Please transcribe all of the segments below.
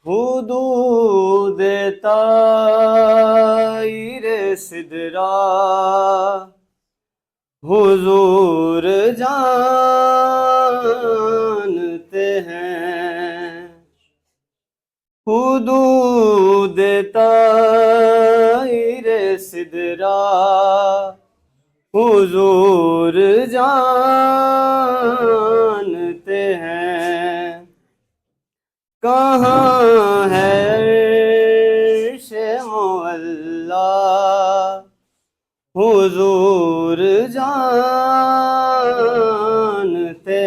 हुदूद ताईरे सिदरा हुजूर जानते हैं। हुदूद ताईरे सिदरा हुजूर जानते हैं। कहाँ है अर्शे मुअल्ला हुजूर जानते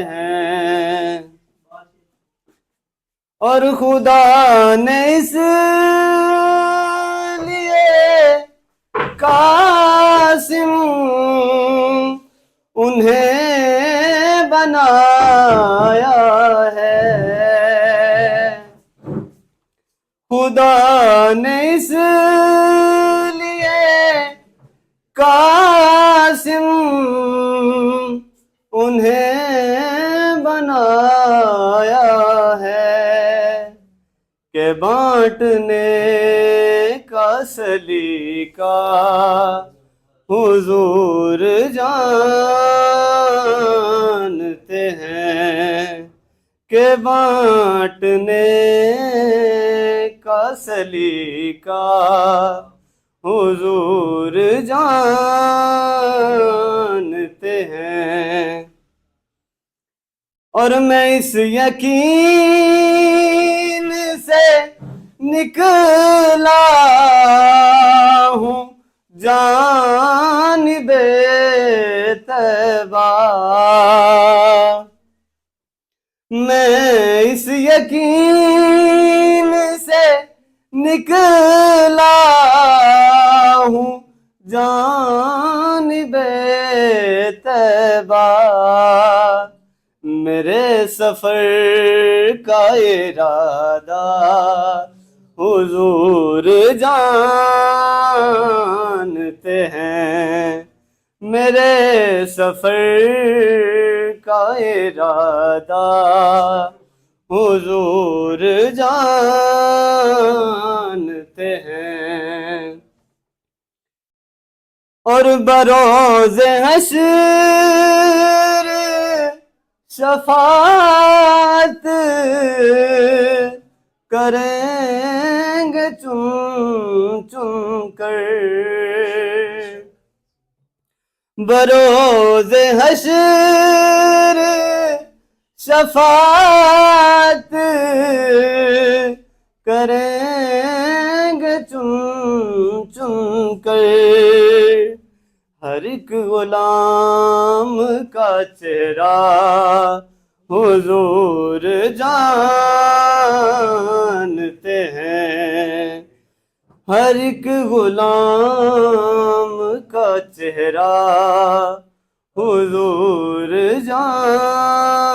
हैं। और खुदा ने इसलिए कासिम उन्हें बनाया है। खुदा ने इसलिए कासिम उन्हें बनाया है कि बांटने का सलीका हुजूर जानते हैं। कि बांटने का सलीका हुजूर जानते हैं। और मैं इस यकीन से निकला हूँ जानिबे तैबा। मैं इस यकीन से निकला हूँ जानिबे तैबा। मेरे सफर का इरादा हुजूर जानते हैं। मेरे सफर का इरादा हुजूर जानते हैं। और बरोज़े हश्र शफाअत करेंगे चुन चुन कर। बरोज़े हश्र शफाअत करेंगे चुन चुन कर। हर एक गुलाम का चेहरा हुजूर जानते हैं। हर एक गुलाम का चेहरा हुजूर जानते